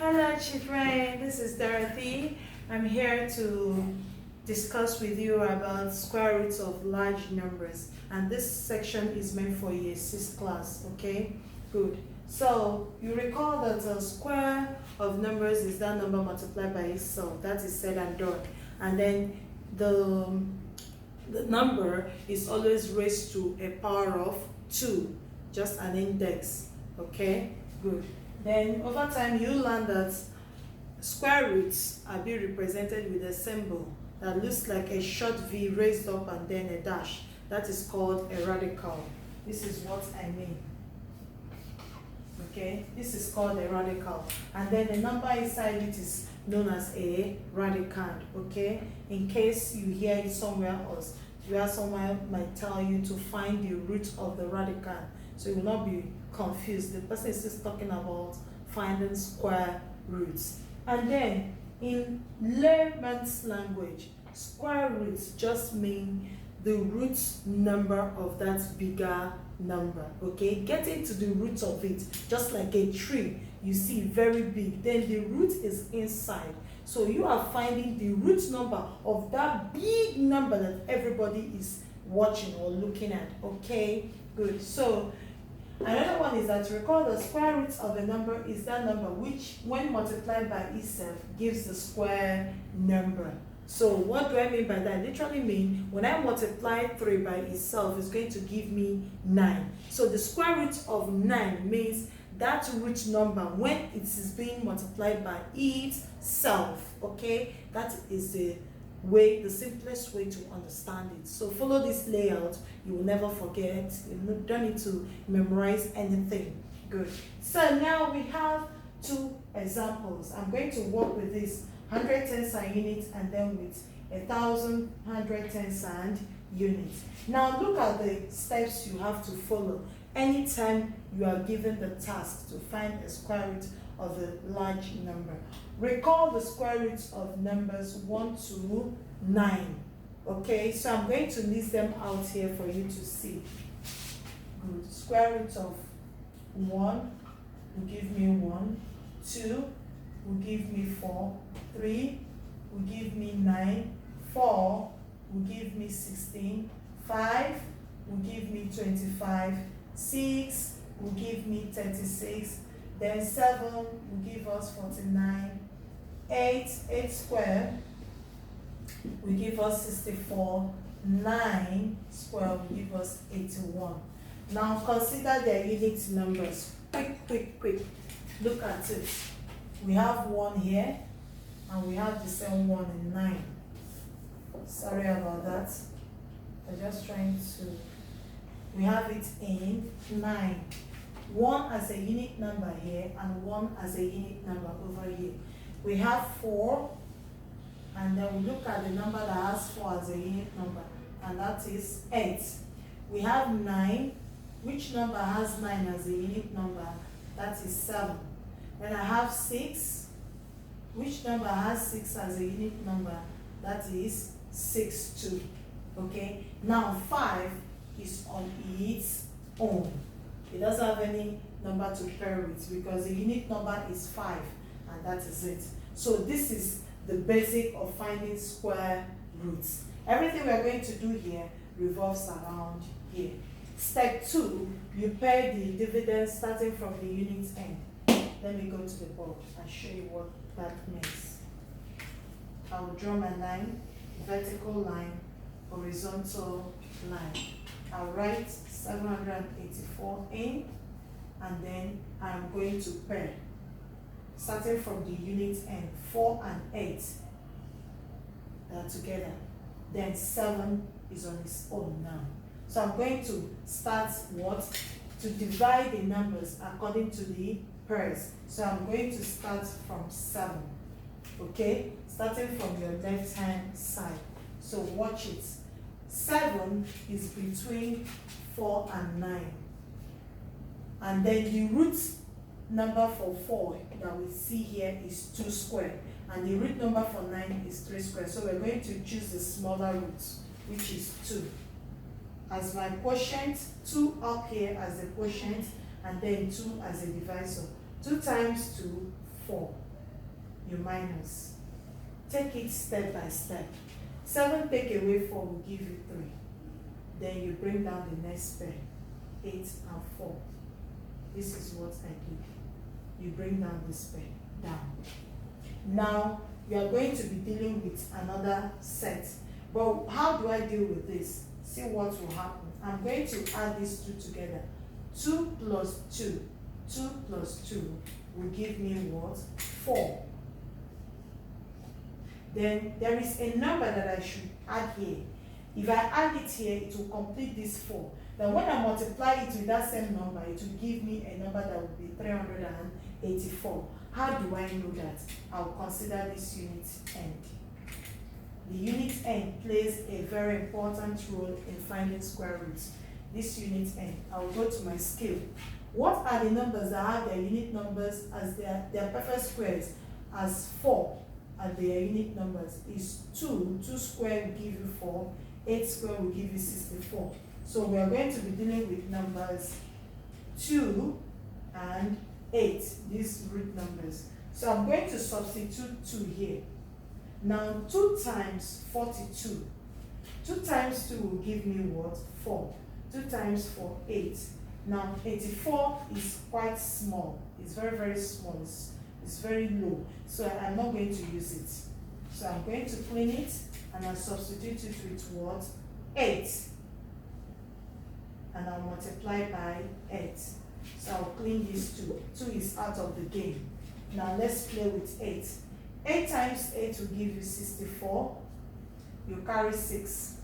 Hello children, this is Dorothy. I'm here to discuss with you about square roots of large numbers, and this section is meant for year 6 class. Okay, good. So you recall that the square of numbers is that number multiplied by itself. That is said and done. And then the number is always raised to a power of 2, just an index. Okay, good. Then over time you learn that square roots are being represented with a symbol that looks like a short V raised up and then a dash. That is called a radical. This is what I mean. Okay, this is called a radical. And then the number inside it is known as a radicand. Okay, in case you hear it somewhere else, where someone might tell you to find the root of the radicand, so you will not be confused. The person is just talking about finding square roots. And then in layman's language, square roots just mean the root number of that bigger number. Okay, getting to the root of it, just like a tree, you see very big, then the root is inside. So you are finding the root number of that big number that everybody is watching or looking at. Okay, good. So another one is that recall the square root of a number is that number which, when multiplied by itself, gives the square number. So what do I mean by that? I literally mean when I multiply 3 by itself, it's going to give me 9. So the square root of 9 means that root number when it is being multiplied by itself. Okay, that is the simplest way to understand it. So follow this layout, you will never forget. You don't need to memorize anything. Good. So now we have 2 examples. I'm going to work with this 100 tens and units, and then with 1,000 100 tens and units. Now look at the steps you have to follow anytime you are given the task to find a square root of a large number. Recall the square roots of numbers 1 to 9. Okay, so I'm going to list them out here for you to see. Good. Square root of 1 will give me 1, 2 will give me 4, 3 will give me 9, 4 will give me 16, 5 will give me 25, 6 will give me 36, then 7 will give us 49, 8 squared will give us 64, 9 squared will give us 81. Now consider their unit numbers. Quick. Look at it. We have 1 here, and we have the same 1 in 9. Sorry about that. I'm just trying to. We have it in 9. 1 as a unit number here, and 1 as a unit number over here. We have 4, and then we look at the number that has 4 as a unit number, and that is 8. We have 9. Which number has 9 as a unit number? That is 7. Then I have 6. Which number has 6 as a unit number? That is 6 too. Okay, now 5 is on its own. It doesn't have any number to pair with because the unit number is 5, and that is it. So this is the basic of finding square roots. Everything we are going to do here revolves around here. Step 2, you pair the dividends starting from the unit end. Let me go to the board and show you what that means. I will draw my line, vertical line, horizontal line. I'll write 784 in, and then I'm going to pair. Starting from the unit end, 4 and 8 are together. Then 7 is on its own now. So I'm going to start what? To divide the numbers according to the pairs. So I'm going to start from 7. Okay? Starting from your left hand side. So watch it. 7 is between 4 and 9. And then the root number for 4 that we see here is 2 squared. And the root number for 9 is 3 squared. So we're going to choose the smaller root, which is 2. As my quotient, 2 up here as the quotient, and then 2 as a divisor. 2 times 2, 4. you minus. Take it step by step. 7 take away 4 will give you 3. Then you bring down the next pair, 8 and 4. This is what I did. You bring down this pair, down. Now, you are going to be dealing with another set. But how do I deal with this? See what will happen. I'm going to add these two together. 2 plus 2. 2 plus 2 will give me what? 4. Then there is a number that I should add here. If I add it here, it will complete this 4. Then when I multiply it with that same number, it will give me a number that will be 384. How do I know that? I'll consider this unit end. The unit end plays a very important role in finding square roots. This unit end, I'll go to my scale. What are the numbers that have their unit numbers as their perfect squares as 4 and their unit numbers is 2. 2 square will give you 4. 8 square will give you 64. So we are going to be dealing with numbers 2 and 8, these root numbers. So I'm going to substitute 2 here. Now 2 times 42. 2 times 2 will give me what? 4. 2 times 4, 8. Now 84 is quite small. It's very, very small. It's very low. So I'm not going to use it. So I'm going to clean it and I'll substitute it with what? 8. And I'll multiply by 8. So I'll clean these 2. 2 is out of the game. Now let's play with 8. 8 times 8 will give you 64. You carry 6.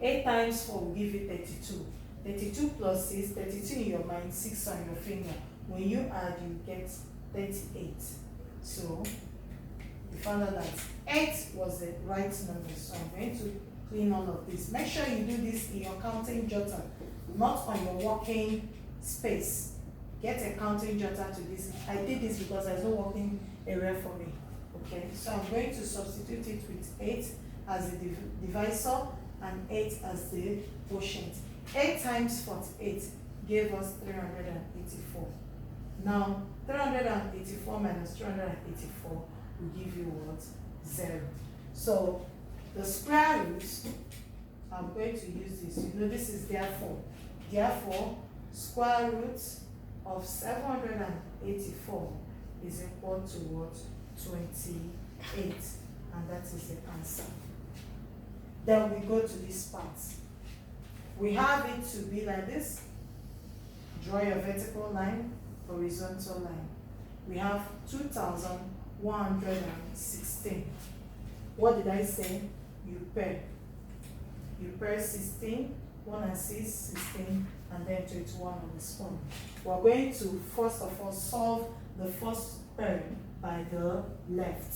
8 times 4 will give you 32. 32 plus 6, 32 in your mind, 6 on your finger. When you add, you get 38. So you found out that 8 was the right number. So I'm going to clean all of this. Make sure you do this in your counting jotter, not on your working space. Get a counting jotter to this. I did this because there's no working area for me. Okay, so I'm going to substitute it with 8 as the divisor and 8 as the quotient. 8 times 48 gave us 384. Now 384 minus 384 will give you what? 0. So the square root, I'm going to use this. You know this is therefore. Therefore, square root of 784 is equal to what? 28. And that is the answer. Then we go to this part. We have it to be like this. Draw your vertical line, horizontal line. We have 2,116. What did I say? You pair. You pair 16, 1 and 6, 16, and then 21 on the spoon. We're going to first of all solve the first pair by the left.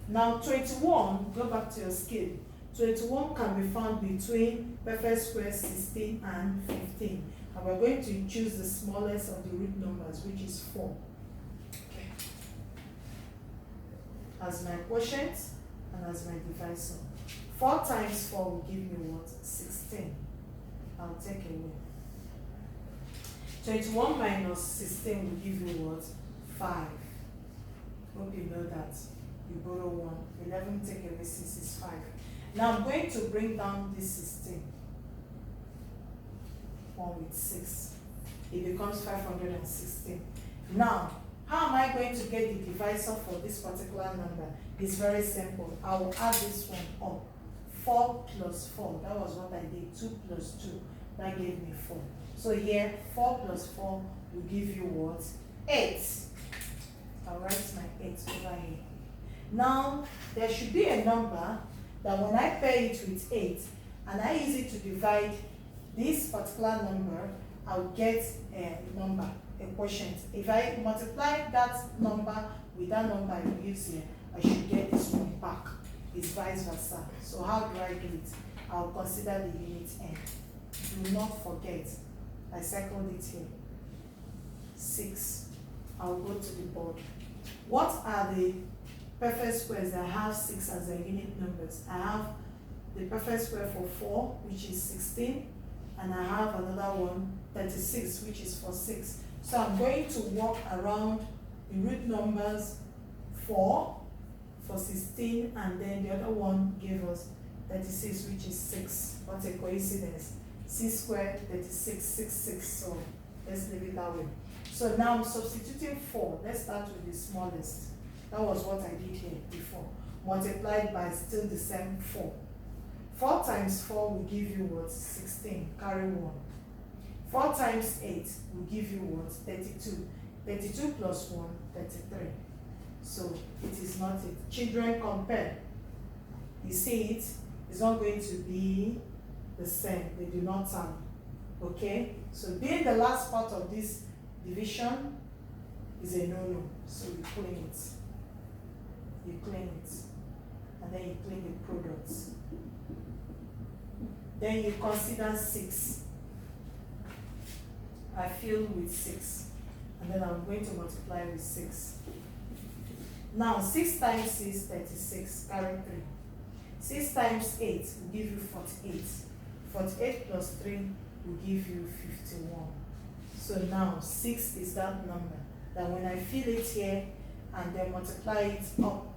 Now 21, go back to your scale. 21 can be found between perfect squares 16 and 15. And we're going to choose the smallest of the root numbers, which is 4. Okay. As my quotient and as my divisor. 4 times 4 will give me what? 16. I'll take away. 21 minus 16 will give you what? 5. Hope you know that. You borrow 1. 11 take away 6 is 5. Now I'm going to bring down this 16. 1 with 6. It becomes 516. Now, how am I going to get the divisor for this particular number? It's very simple. I will add this one up. 4 plus 4. That was what I did. 2 plus 2. That gave me 4. So here, 4 plus 4 will give you what? 8. I'll write my 8 over here. Now, there should be a number that when I pair it with 8 and I use it to divide this particular number, I'll get a number, a quotient. If I multiply that number with that number I use here, I should get this one back. It's vice versa. So how do I do it? I'll consider the unit end. Do not forget, I circled it here. 6. I'll go to the board. What are the perfect squares that have 6 as their unit numbers? I have the perfect square for 4, which is 16, and I have another one, 36, which is for 6. So I'm going to walk around the root numbers 4 for 16, and then the other one gave us 36, which is 6. What a coincidence. 6 squared, 36, 6, 6. So let's leave it that way. So now substituting 4, let's start with the smallest. That was what I did here before. Multiplied by still the same 4. 4 times 4 will give you what? 16. Carry 1. 4 times 8 will give you what? 32. 32 plus 1, 33. So it is not it. Children, compare. You see it? It's not going to be the same. They do not sound. Okay? So being the last part of this division is a no-no. So you clean it. You clean it. And then you clean the products. Then you consider 6. I fill with 6. And then I'm going to multiply with 6. Now 6 times 6, 36. Carry 3. 6 times 8 will give you 48. 48 plus 3 will give you 51. So now 6 is that number. That when I fill it here and then multiply it up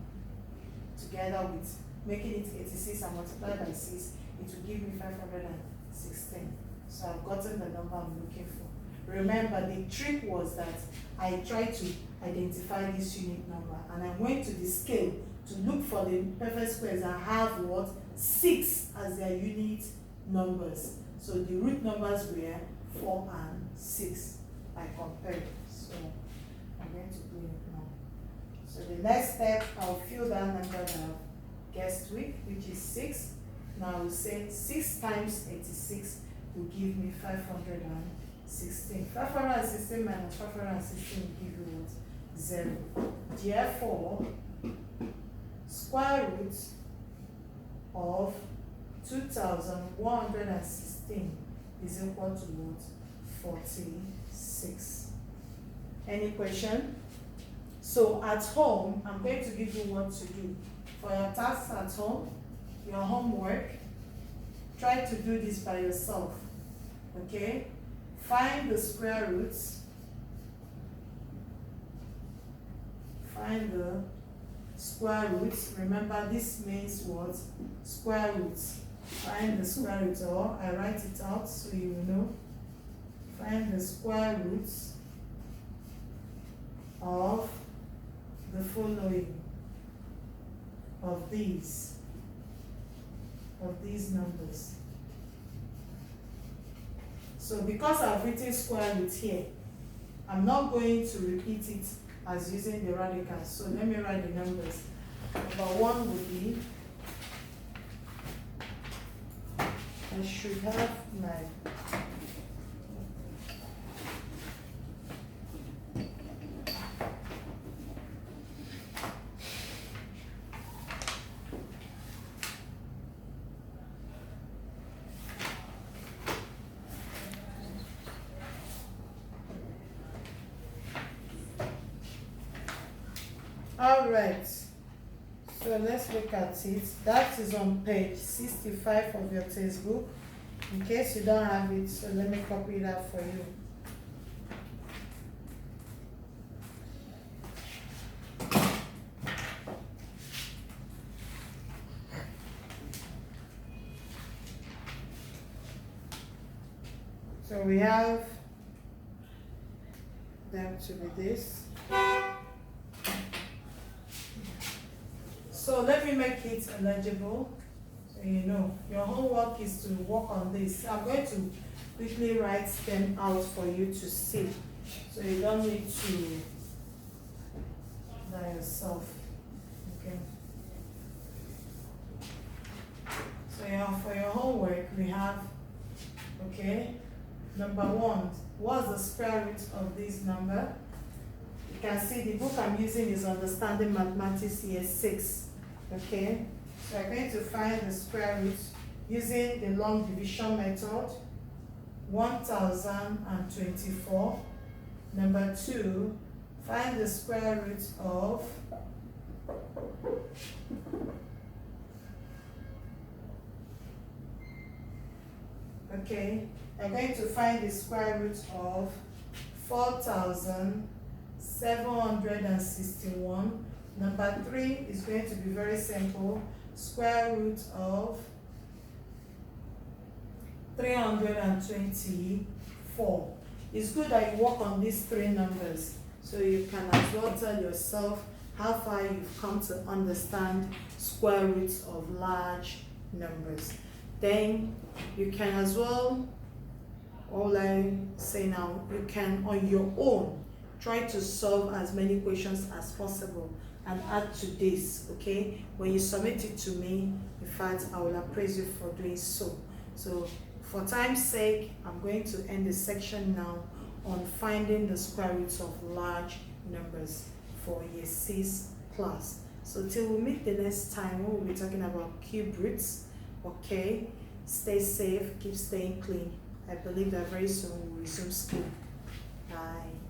together with making it 86 and multiply by 6, it will give me 516. So I've gotten the number I'm looking for. Remember, the trick was that I tried to identify this unit number and I went to the scale to look for the perfect squares that have what? 6 as their unit numbers. So the root numbers were 4 and 6. I compared. So I'm going to clean it now. So the next step, I'll fill that number that I've guessed with, which is 6. Now I will say 6 times 86 will give me 516. 516 minus 516 will give you what? 0. Therefore, square root of 2116 is equal to what? 46. Any question? So at home, I'm going to give you what to do. For your tasks at home, your homework, try to do this by yourself. Okay? Find the square roots. Find the square roots. Remember, this means what? Square roots. Find the square roots, or I write it out so you will know. Find the square roots of the following, of these numbers. So because I've written square root here, I'm not going to repeat it as using the radicals. So let me write the numbers. Number 1 would be, I should have my Alright, so let's look at it. That is on page 65 of your textbook. In case you don't have it, so let me copy that for you. So we have them to be this. So let me make it legible, so you know. Your homework is to work on this. I'm going to quickly write them out for you to see, so you don't need to by yourself. Okay. So for your homework, we have, okay, number 1, what's the square root of this number? You can see the book I'm using is Understanding Mathematics Year 6. Okay, so I'm going to find the square root using the long division method. 1024. Number 2, find the square root of I'm going to find the square root of 4761 Number 3 is going to be very simple. Square root of 324. It's good that you work on these 3 numbers so you can as well tell yourself how far you've come to understand square roots of large numbers. Then you can as well, all I say now, you can on your own try to solve as many questions as possible and add to this, okay? When you submit it to me, in fact, I will appraise you for doing so. So for time's sake, I'm going to end this section now on finding the square roots of large numbers for year 6 class. So till we meet the next time, we'll be talking about cube roots, okay? Stay safe, keep staying clean. I believe that very soon we'll resume school. Bye.